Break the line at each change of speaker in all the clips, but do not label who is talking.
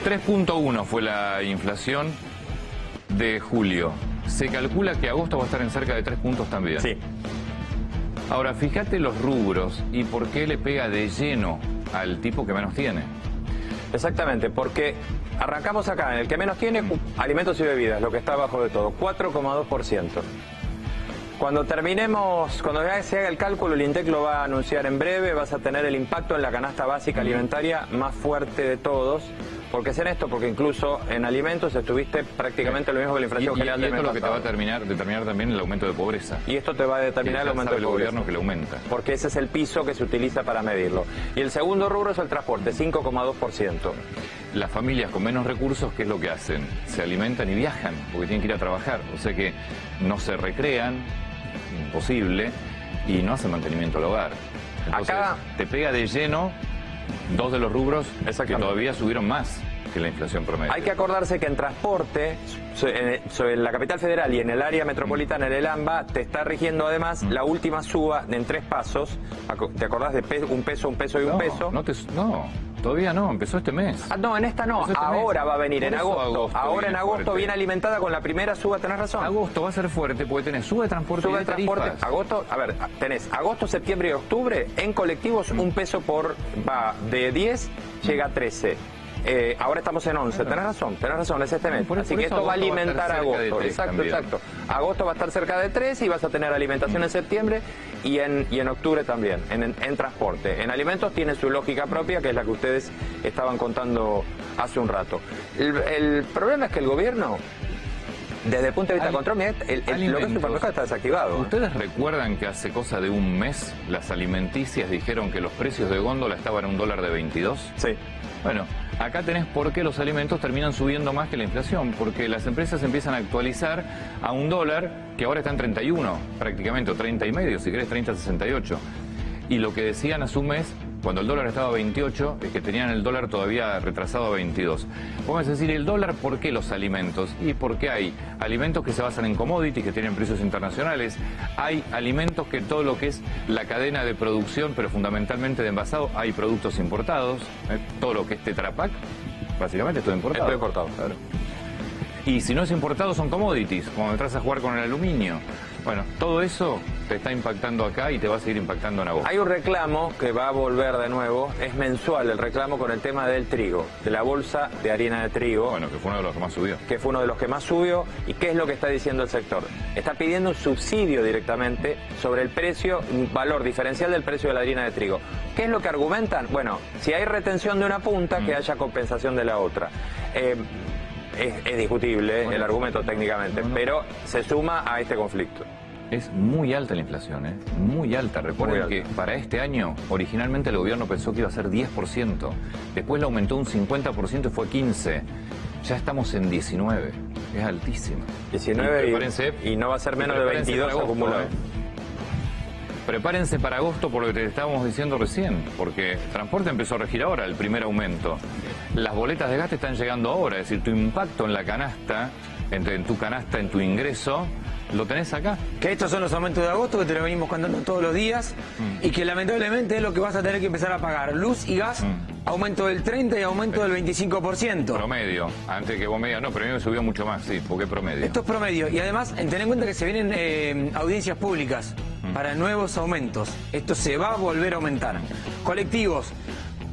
3.1 fue la inflación de julio. Se calcula que agosto va a estar en cerca de 3 puntos también.
Sí.
Ahora, fíjate los rubros y por qué le pega de lleno al tipo que menos tiene.
Exactamente, porque arrancamos acá, en el que menos tiene, alimentos y bebidas, lo que está abajo de todo, 4,2%. Cuando terminemos, cuando ya se haga el cálculo, el INDEC lo va a anunciar en breve, vas a tener el impacto en la canasta básica alimentaria más fuerte de todos. ¿Por qué es en esto? Porque incluso en alimentos estuviste prácticamente lo mismo que la inflación general
y
del
esto
mes
es lo que te va a
pasado.
determinar también el aumento de pobreza.
Y esto te va a determinar el aumento de
el
pobreza.
gobierno que lo aumenta.
Porque ese es el piso que se utiliza para medirlo. Y el segundo rubro es el transporte, 5,2%.
Las familias con menos recursos, ¿qué es lo que hacen? Se alimentan y viajan, porque tienen que ir a trabajar. O sea que no se recrean, imposible, y no hacen mantenimiento al hogar. Entonces,
Acá
te pega de lleno dos de los rubros que todavía subieron más que la inflación promedio.
hay que acordarse que en transporte, en la capital federal y en el área metropolitana, en el AMBA, te está rigiendo además la última suba en 3 pasos. ¿Te acordás de un peso y un peso?
No, todavía no, empezó este mes.
No, en esta no, ahora va a venir, en agosto. Ahora en agosto
fuerte.
viene alimentada con la primera suba, tenés razón.
Agosto va a ser fuerte porque tenés sube de transporte y de tarifas.
Agosto, a ver, tenés agosto, septiembre y octubre, en colectivos un peso va de 10, llega a 13. Ahora estamos en 11, tenés razón, es este mes. Así que esto va a alimentar agosto. Exacto. Agosto va a estar cerca de 3 y vas a tener alimentación en septiembre y en octubre también, en transporte. En alimentos tiene su lógica propia, que es la que ustedes estaban contando hace un rato. El problema es que el gobierno, desde el punto de vista de control, lo que es supermercado está desactivado.
¿Ustedes recuerdan que hace cosa de un mes las alimenticias dijeron que los precios de góndola estaban a $1 de 22?
Sí.
Bueno, acá tenés por qué los alimentos terminan subiendo más que la inflación, porque las empresas empiezan a actualizar a $1 que ahora está en 31 prácticamente, o 30 y medio, si querés 30,68. Y lo que decían hace un mes, cuando el dólar estaba a 28, es que tenían el dólar todavía retrasado a 22. Vamos a decir, ¿el dólar por qué los alimentos? Y porque hay alimentos que se basan en commodities, que tienen precios internacionales. Hay alimentos que todo lo que es la cadena de producción, pero fundamentalmente de envasado, hay productos importados. Todo lo que es Tetra Pak, básicamente es todo importado.
Todo importado.
Claro. Y si no es importado, son commodities, como entras a jugar con el aluminio. Bueno, todo eso te está impactando acá y te va a seguir impactando en agosto.
Hay un reclamo que va a volver de nuevo, es mensual el reclamo con el tema del trigo, de la bolsa de harina de trigo.
Bueno, que fue uno de los que más subió.
Que fue uno de los que más subió. ¿Y qué es lo que está diciendo el sector? Está pidiendo un subsidio directamente sobre el precio, un valor diferencial del precio de la harina de trigo. ¿Qué es lo que argumentan? Bueno, si hay retención de una punta, que haya compensación de la otra. Es discutible el argumento técnicamente, pero se suma a este conflicto.
Es muy alta la inflación, muy alta. Recuerden que para este año, originalmente el gobierno pensó que iba a ser 10%. Después lo aumentó un 50% y fue 15%. Ya estamos en 19%. Es altísima.
19 y no va a ser menos de 22 acumulado.
Prepárense para agosto por lo que te estábamos diciendo recién, porque transporte empezó a regir ahora, el primer aumento. Las boletas de gas te están llegando ahora, es decir, tu impacto en la canasta, en tu canasta, en tu ingreso, lo tenés acá.
Que estos son los aumentos de agosto que te lo venimos contando todos los días y que lamentablemente es lo que vas a tener que empezar a pagar. Luz y gas, aumento del 30% y aumento del 25%.
Promedio, antes que vos me digas, no, pero a mí me subió mucho más, sí, porque promedio.
Esto es promedio y además ten en cuenta que se vienen audiencias públicas para nuevos aumentos. Esto se va a volver a aumentar. Colectivos.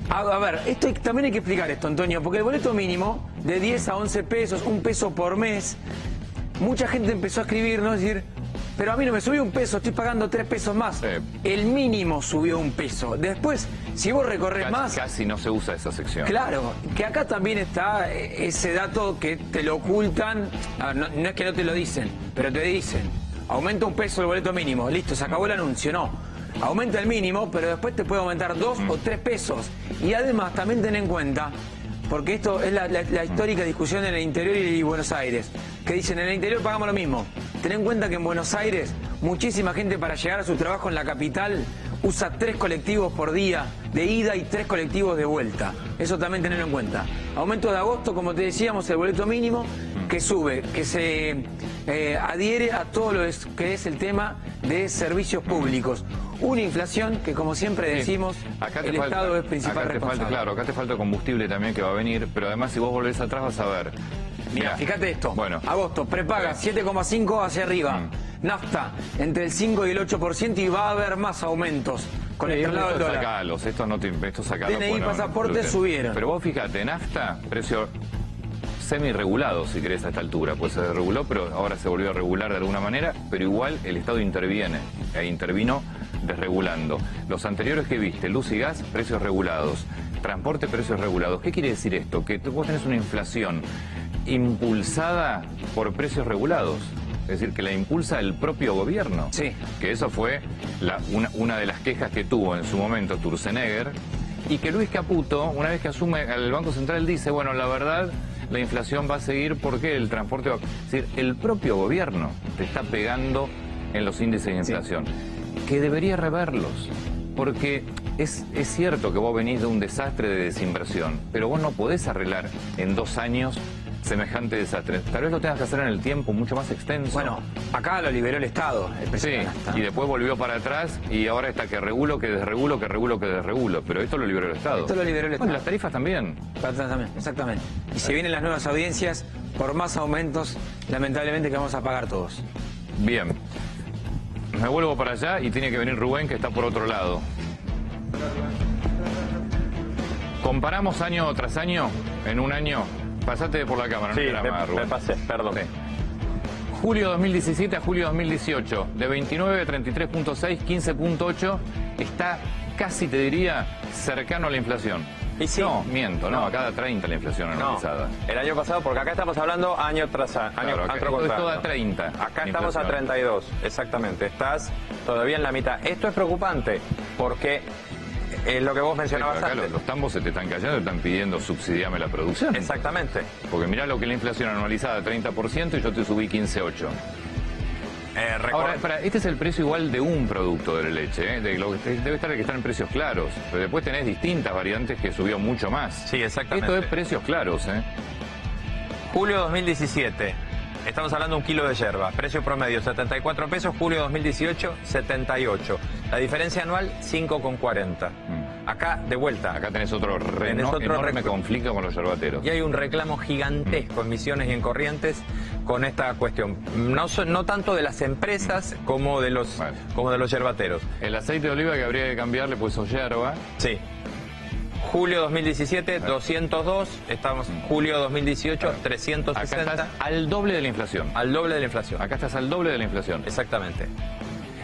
A ver, esto también hay que explicar esto, Antonio, porque el boleto mínimo de 10 a 11 pesos, un peso por mes, mucha gente empezó a escribirnos, decir, pero a mí no me subió un peso, estoy pagando 3 pesos más. El mínimo subió un peso. Después, si vos recorres más...
Casi no se usa esa sección.
Claro, que acá también está ese dato que te lo ocultan. A ver, no es que no te lo dicen, pero te dicen, aumenta un peso el boleto mínimo, listo, se acabó el anuncio, no. Aumenta el mínimo, pero después te puede aumentar 2 o 3 pesos. Y además, también ten en cuenta, porque esto es la histórica discusión en el interior y Buenos Aires, que dicen, en el interior pagamos lo mismo. Ten en cuenta que en Buenos Aires, muchísima gente para llegar a su trabajo en la capital usa 3 colectivos por día de ida y 3 colectivos de vuelta. Eso también tenerlo en cuenta. Aumento de agosto, como te decíamos, el boleto mínimo, que sube, que se adhiere a todo lo que es el tema de servicios públicos. Una inflación que, como siempre decimos, el Estado es principal responsable.
Claro, acá te falta combustible también que va a venir, pero además si vos volvés atrás vas a ver.
Mira, fíjate esto.
Bueno.
Agosto, prepaga 7,5 hacia arriba. Nafta entre el 5 y el 8% y va a haber más aumentos con el traslado del dólar.
Sacalos, estos sacalos.
DNI y pasaportes subieron.
Pero vos fíjate, nafta, precio semi-regulado, si querés, a esta altura. Pues se reguló, pero ahora se volvió a regular de alguna manera, pero igual el Estado interviene, intervino desregulando. Los anteriores que viste, luz y gas, precios regulados. Transporte, precios regulados. ¿Qué quiere decir esto? Que vos tenés una inflación impulsada por precios regulados. Es decir, que la impulsa el propio gobierno.
Sí.
Que eso fue una de las quejas que tuvo en su momento Sturzenegger, y que Luis Caputo, una vez que asume el Banco Central, dice, bueno, la verdad, la inflación va a seguir porque el transporte va... Es decir, el propio gobierno te está pegando en los índices de inflación. Sí. Que debería reverlos. Porque es cierto que vos venís de un desastre de desinversión, pero vos no podés arreglar en 2 años semejante desastre. Tal vez lo tengas que hacer en el tiempo mucho más extenso.
Bueno, acá lo liberó el Estado.
Sí, y después volvió para atrás y ahora está que regulo, que desregulo, que regulo, que desregulo. Pero esto lo liberó el Estado.
Esto lo liberó el Estado.
Bueno, las tarifas también.
Exactamente. Y si vienen las nuevas audiencias, por más aumentos, lamentablemente que vamos a pagar todos.
Bien. Me vuelvo para allá y tiene que venir Rubén, que está por otro lado. Comparamos año tras año, en un año. Pasate por la cámara,
sí,
no
me pasé, perdón.
Sí. Julio 2017 a julio 2018, de 29 a 33.6, 15.8, está casi, te diría, cercano a la inflación.
Y sí.
No, miento, no, acá da 30 la inflación anualizada.
No, el año pasado, porque acá estamos hablando año tras año.
Claro, esto es todo a 30.
Acá estamos a 32, exactamente. Estás todavía en la mitad. Esto es preocupante, porque... lo que vos mencionabas
acá
antes.
Los tambos se te están callando y están pidiendo subsidiame la producción.
Exactamente.
Porque mirá lo que es la inflación anualizada, 30%, y yo te subí 15,8%. Ahora, este es el precio igual de un producto de la leche, debe estar el que está en precios claros, pero después tenés distintas variantes que subió mucho más.
Sí, exactamente.
Esto es precios claros,
Julio 2017. Estamos hablando de un kilo de yerba. Precio promedio 74 pesos, julio 2018 78. La diferencia anual 5,40. Acá, de vuelta.
Acá tenés otro enorme conflicto con los yerbateros.
Y hay un reclamo gigantesco en Misiones y en Corrientes con esta cuestión. No tanto de las empresas como de los yerbateros.
El aceite de oliva que habría que cambiarle, pues yerba.
Sí. Julio 2017, 202, estamos julio 2018, 360.
Acá estás al doble de la inflación.
Al doble de la inflación.
Acá estás al doble de la inflación.
Exactamente.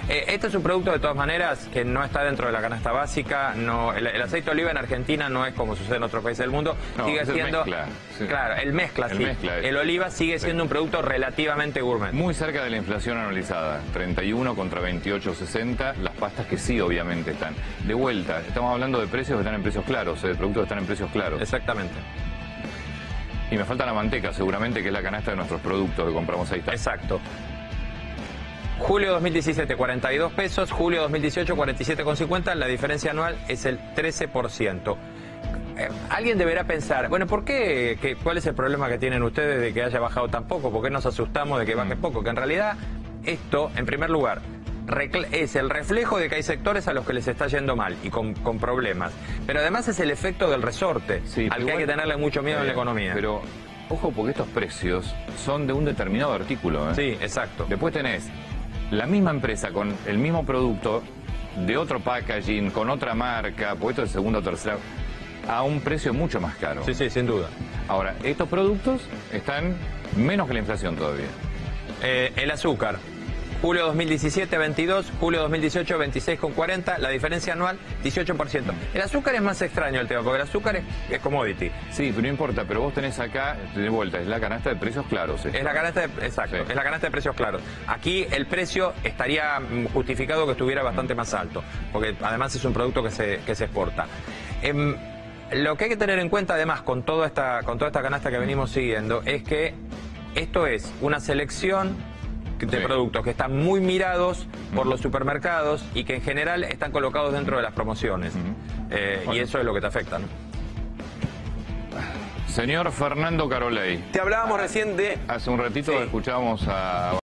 Este es un producto, de todas maneras, que no está dentro de la canasta básica. No, el aceite de oliva en Argentina no es como sucede en otros países del mundo.
No,
sigue siendo...
mezcla, sí.
Claro, el mezcla, sí. El oliva sigue siendo un producto relativamente gourmet.
Muy cerca de la inflación anualizada. 31 contra 28,60. Las pastas que sí, obviamente, están. De vuelta, estamos hablando de precios que están en precios claros, de productos que están en precios claros.
Exactamente.
Y me falta la manteca, seguramente, que es la canasta de nuestros productos que compramos ahí. Está.
Exacto. Julio 2017, 42 pesos. Julio 2018, 47,50. La diferencia anual es el 13%. Alguien deberá pensar, bueno, ¿por qué? ¿Cuál es el problema que tienen ustedes de que haya bajado tan poco? ¿Por qué nos asustamos de que baje poco? Que en realidad esto, en primer lugar, es el reflejo de que hay sectores a los que les está yendo mal y con problemas. Pero además es el efecto del resorte, al que hay que tenerle mucho miedo en la economía.
Pero ojo, porque estos precios son de un determinado artículo.
Sí, exacto.
Después tenés la misma empresa con el mismo producto, de otro packaging, con otra marca, porque esto es segunda o tercera, a un precio mucho más caro.
Sí, sin duda.
Ahora, estos productos están menos que la inflación todavía.
El azúcar. Julio 2017, 22, julio 2018, 26,40, la diferencia anual, 18%. El azúcar es más extraño el tema, porque el azúcar es commodity.
Sí, pero no importa, pero vos tenés acá, de vuelta, es la canasta de precios claros.
Es la canasta de, exacto, sí. Es la canasta de precios claros. Aquí el precio estaría justificado que estuviera bastante más alto, porque además es un producto que se exporta. Lo que hay que tener en cuenta además con toda esta canasta que venimos siguiendo es que esto es una selección de productos que están muy mirados por los supermercados y que en general están colocados dentro de las promociones. Y eso es lo que te afecta, ¿no?
Señor Fernando Carolei.
Te hablábamos recién de...
Hace un ratito escuchábamos a